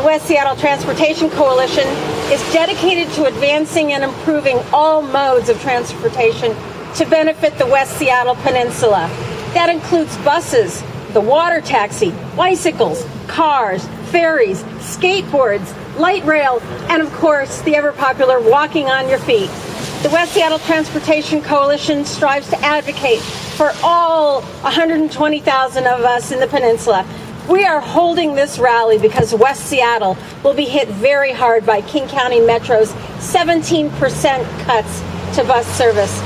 The West Seattle Transportation Coalition is dedicated to advancing and improving all modes of transportation to benefit the West Seattle Peninsula. That includes buses, the water taxi, bicycles, cars, ferries, skateboards, light rail, and of course, the ever-popular walking on your feet. The West Seattle Transportation Coalition strives to advocate for all 120,000 of us in the peninsula. We are holding this rally because West Seattle will be hit very hard by King County Metro's 17% cuts to bus service.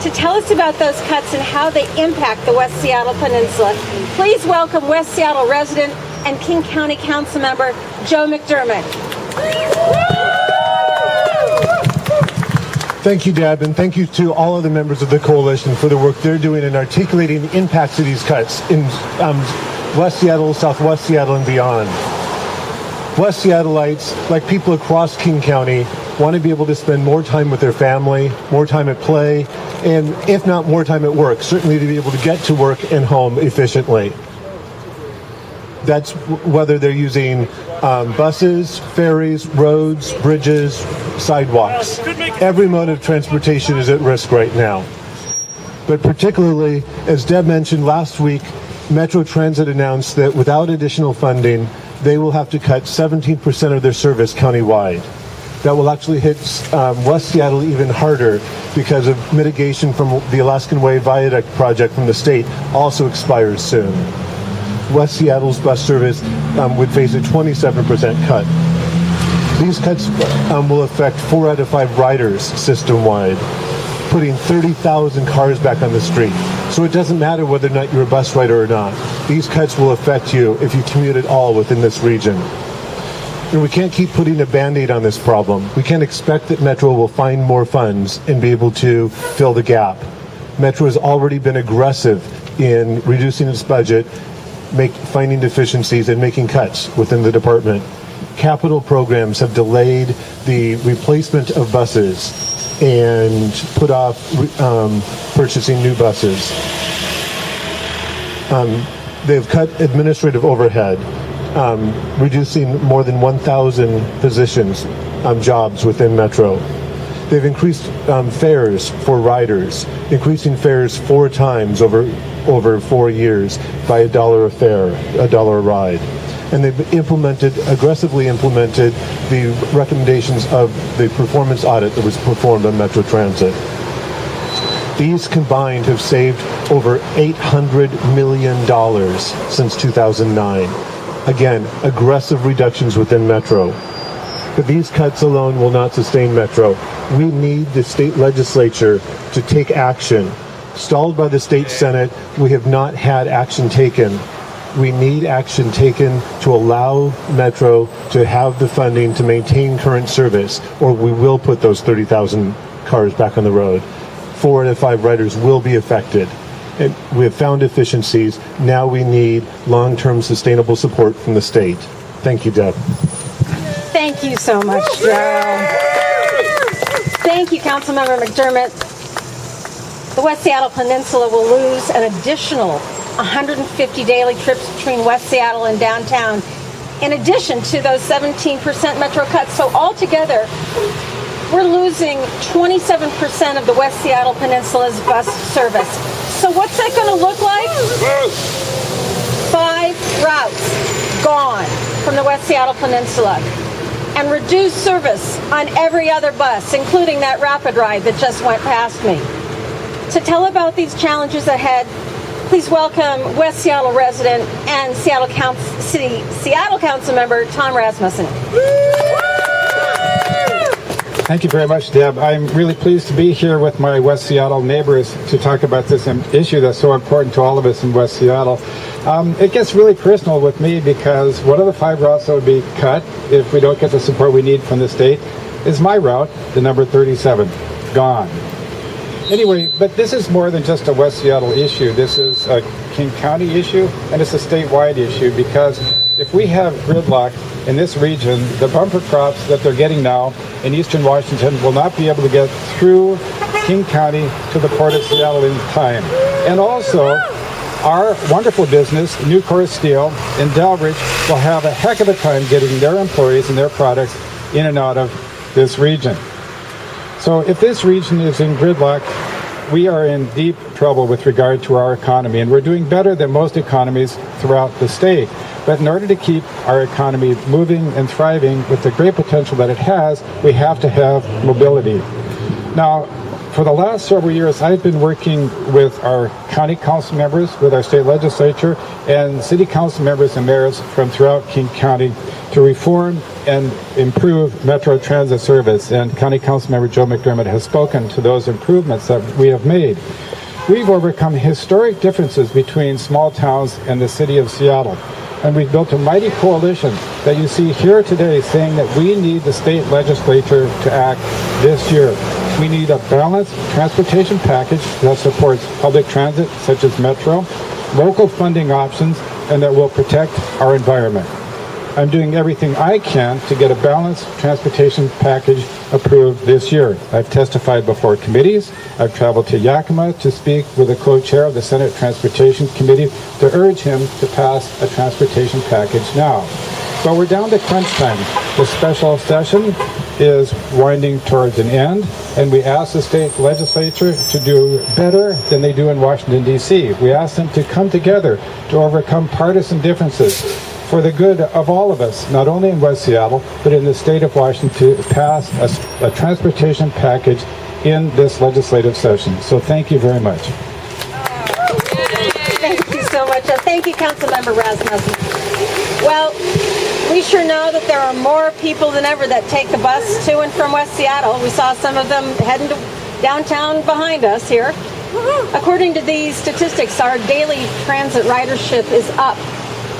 To tell us about those cuts and how they impact the West Seattle Peninsula, please welcome West Seattle resident and King County Council member Joe McDermott. Thank you, Deb, and thank you to all of the members of the coalition for the work they're doing in articulating the impacts of these cuts in West Seattle, Southwest Seattle, and beyond. West Seattleites, like people across King County, want to be able to spend more time with their family, more time at play, and if not more time at work, certainly to be able to get to work and home efficiently. That's whether they're using buses, ferries, roads, bridges, sidewalks. Every mode of transportation is at risk right now. But particularly, as Deb mentioned last week, Metro Transit announced that without additional funding, they will have to cut 17% of their service countywide. That will actually hit West Seattle even harder because of mitigation from the Alaskan Way Viaduct project from the state also expires soon. West Seattle's bus service would face a 27% cut. These cuts will affect 4 out of 5 riders system-wide, putting 30,000 cars back on the street. So it doesn't matter whether or not you're a bus rider or not. These cuts will affect you if you commute at all within this region. And we can't keep putting a Band-Aid on this problem. We can't expect that Metro will find more funds and be able to fill the gap. Metro has already been aggressive in reducing its budget, finding deficiencies, and making cuts within the department. Capital programs have delayed the replacement of buses and put off purchasing new buses. They've cut administrative overhead, reducing more than 1,000 positions, jobs within Metro. They've increased fares for riders, increasing fares 4 times over 4 years by $1 a fare, $1 a ride. And they've aggressively implemented the recommendations of the performance audit that was performed on Metro Transit. These combined have saved over $800 million since 2009. Again, aggressive reductions within Metro. But these cuts alone will not sustain Metro. We need the state legislature to take action. Stalled by the state Senate, we have not had action taken. We need action taken to allow Metro to have the funding to maintain current service, or we will put those 30,000 cars back on the road. 4 out of 5 riders will be affected. And we have found efficiencies. Now we need long-term sustainable support from the state. Thank you, Deb. Thank you so much, Joe. Thank you, Councilmember McDermott. The West Seattle Peninsula will lose an additional 150 daily trips between West Seattle and downtown, in addition to those 17% Metro cuts. So altogether, we're losing 27% of the West Seattle Peninsula's bus service. So what's that going to look like? 5 routes gone from the West Seattle Peninsula, and reduced service on every other bus, including that rapid ride that just went past me. To tell about these challenges ahead, please welcome West Seattle resident and Seattle Council member Tom Rasmussen. Thank you very much, Deb. I'm really pleased to be here with my West Seattle neighbors to talk about this issue that's so important to all of us in West Seattle. It gets really personal with me because one of the 5 routes that would be cut if we don't get the support we need from the state is my route, the number 37, gone. Anyway, but this is more than just a West Seattle issue. This is a King County issue, and it's a statewide issue, because if we have gridlock in this region, the bumper crops that they're getting now in eastern Washington will not be able to get through King County to the Port of Seattle in time. And also, our wonderful business, Nucor Steel in Delridge, will have a heck of a time getting their employees and their products in and out of this region. So if this region is in gridlock, we are in deep trouble with regard to our economy, and we're doing better than most economies throughout the state. But in order to keep our economy moving and thriving with the great potential that it has, we have to have mobility. Now, for the last several years, I've been working with our county council members, with our state legislature, and city council members and mayors from throughout King County to reform and improve Metro Transit service. And County Council Member Joe McDermott has spoken to those improvements that we have made. We've overcome historic differences between small towns and the city of Seattle. And we've built a mighty coalition that you see here today saying that we need the state legislature to act this year. We need a balanced transportation package that supports public transit, such as Metro, local funding options, and that will protect our environment. I'm doing everything I can to get a balanced transportation package approved this year. I've testified before committees. I've traveled to Yakima to speak with the co-chair of the Senate Transportation Committee to urge him to pass a transportation package now. But we're down to crunch time. The special session is winding towards an end, and we ask the state legislature to do better than they do in Washington, D.C. We ask them to come together to overcome partisan differences for the good of all of us, not only in West Seattle, but in the state of Washington, to pass a transportation package in this legislative session. So thank you very much. Thank you so much. Thank you, Councilmember Rasmussen. Well, we sure know that there are more people than ever that take the bus to and from West Seattle. We saw some of them heading to downtown behind us here. According to these statistics, our daily transit ridership is up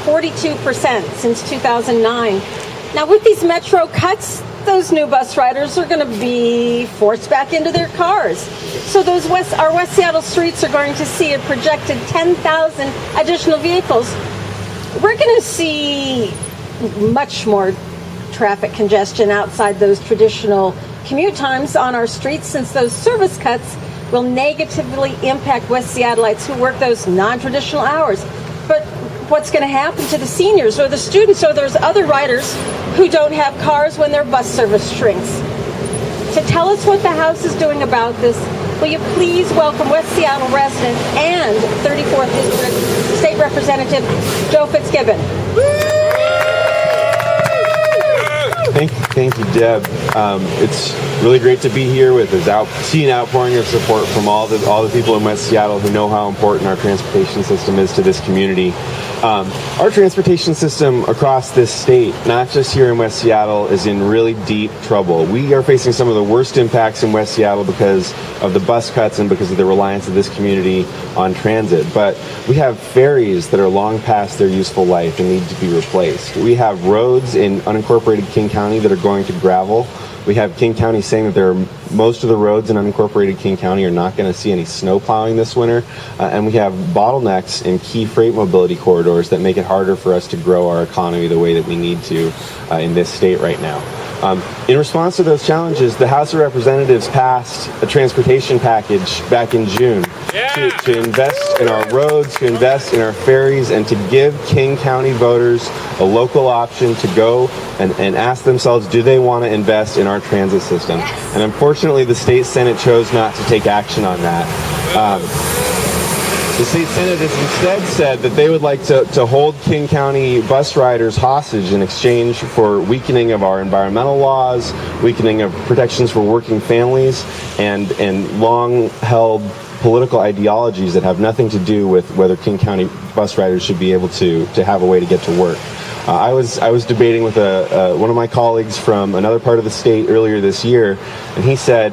42% since 2009. Now, with these metro cuts, those new bus riders are going to be forced back into their cars. So our West Seattle streets are going to see a projected 10,000 additional vehicles. We're going to see much more traffic congestion outside those traditional commute times on our streets, since those service cuts will negatively impact West Seattleites who work those non-traditional hours. But what's going to happen to the seniors or the students or those other riders who don't have cars when their bus service shrinks? To tell us what the House is doing about this, will you please welcome West Seattle resident and 34th District State Representative Joe Fitzgibbon. Thank you, Deb. It's really great to be here with this outpouring of support from all the people in West Seattle who know how important our transportation system is to this community. Our transportation system across this state, not just here in West Seattle, is in really deep trouble. We are facing some of the worst impacts in West Seattle because of the bus cuts and because of the reliance of this community on transit. But we have ferries that are long past their useful life and need to be replaced. We have roads in unincorporated King County that are going to gravel. We have King County saying that most of the roads in unincorporated King County are not going to see any snow plowing this winter. And we have bottlenecks in key freight mobility corridors that make it harder for us to grow our economy the way that we need to in this state right now. In response to those challenges, the House of Representatives passed a transportation package back in June to invest in our roads, to invest in our ferries, and to give King County voters a local option to go and ask themselves, do they want to invest in our transit system? And unfortunately, the state Senate chose not to take action on that. The state Senate has instead said that they would like to hold King County bus riders hostage in exchange for weakening of our environmental laws, weakening of protections for working families, and long-held political ideologies that have nothing to do with whether King County bus riders should be able to have a way to get to work. I was debating with one of my colleagues from another part of the state earlier this year, and he said,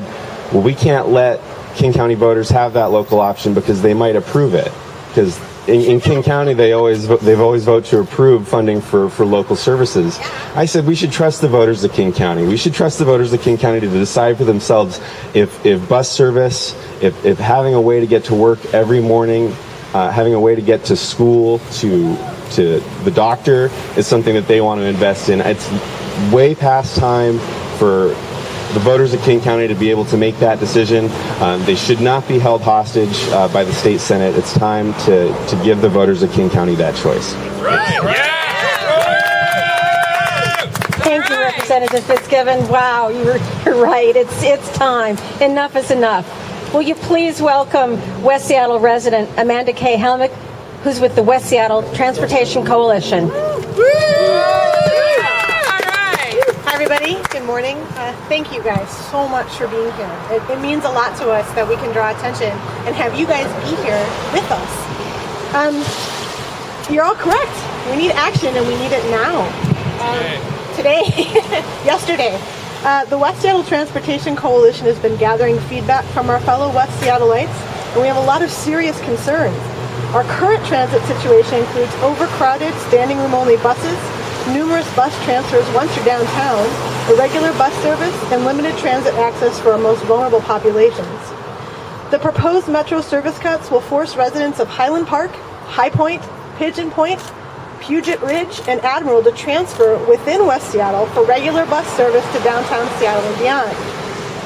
well, we can't let King County voters have that local option because they might approve it. Because in King County, they've always voted to approve funding for local services. I said we should trust the voters of King County. We should trust the voters of King County to decide for themselves if bus service, if having a way to get to work every morning, having a way to get to school, to the doctor is something that they want to invest in. It's way past time for the voters of King County to be able to make that decision. They should not be held hostage by the state Senate. It's time to give the voters of King County that choice. Thank you, Representative Fitzgibbon. Wow, you're right. It's time. Enough is enough. Will you please welcome West Seattle resident Amanda K. Helmick, who's with the West Seattle Transportation Coalition. Hi, everybody. Good morning. Thank you guys so much for being here. It means a lot to us that we can draw attention and have you guys be here with us. You're all correct. We need action, and we need it now. Yesterday, the West Seattle Transportation Coalition has been gathering feedback from our fellow West Seattleites, and we have a lot of serious concerns. Our current transit situation includes overcrowded, standing room only buses, numerous bus transfers once you're downtown, irregular bus service, and limited transit access for our most vulnerable populations. The proposed metro service cuts will force residents of Highland Park, High Point, Pigeon Point, Puget Ridge, and Admiral to transfer within West Seattle for regular bus service to downtown Seattle and beyond.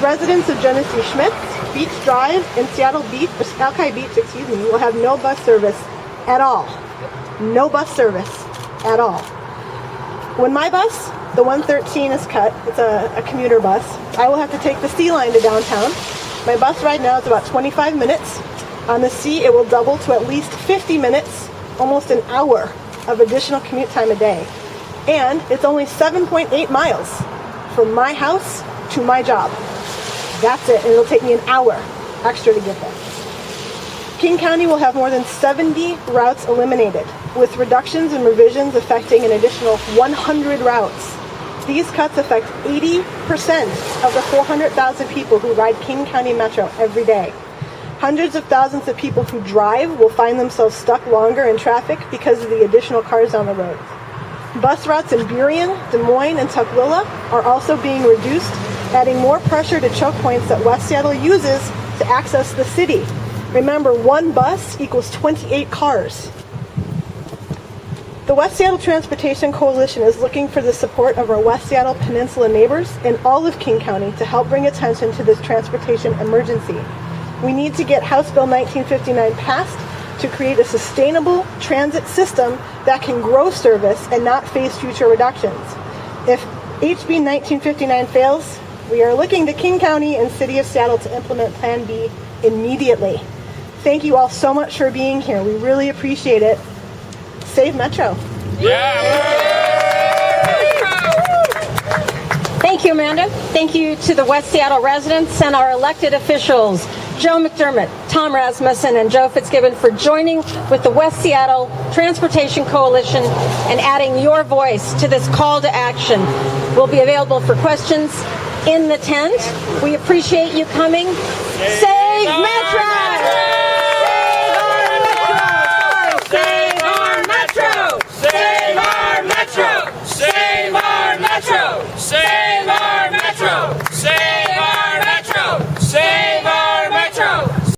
Residents of Genesee Schmitz, Beach Drive, and Seattle Beach, Alki Beach, will have no bus service at all. No bus service at all. When my bus, the 113, is cut, it's a commuter bus, I will have to take the C line to downtown. My bus ride now is about 25 minutes. On the C, it will double to at least 50 minutes, almost an hour of additional commute time a day. And it's only 7.8 miles from my house to my job. That's it, and it'll take me an hour extra to get there. King County will have more than 70 routes eliminated, with reductions and revisions affecting an additional 100 routes. These cuts affect 80% of the 400,000 people who ride King County Metro every day. Hundreds of thousands of people who drive will find themselves stuck longer in traffic because of the additional cars on the road. Bus routes in Burien, Des Moines, and Tukwila are also being reduced, adding more pressure to choke points that West Seattle uses to access the city. Remember, one bus equals 28 cars. The West Seattle Transportation Coalition is looking for the support of our West Seattle Peninsula neighbors and all of King County to help bring attention to this transportation emergency. We need to get House Bill 1959 passed to create a sustainable transit system that can grow service and not face future reductions. If HB 1959 fails, we are looking to King County and City of Seattle to implement Plan B immediately. Thank you all so much for being here. We really appreciate it. Save Metro. Thank you, Amanda. Thank you to the West Seattle residents and our elected officials, Joe McDermott, Tom Rasmussen, and Joe Fitzgibbon, for joining with the West Seattle Transportation Coalition and adding your voice to this call to action. We'll be available for questions in the tent. We appreciate you coming. Save Metro! Save our Metro! Save our Metro! Save our Metro! Save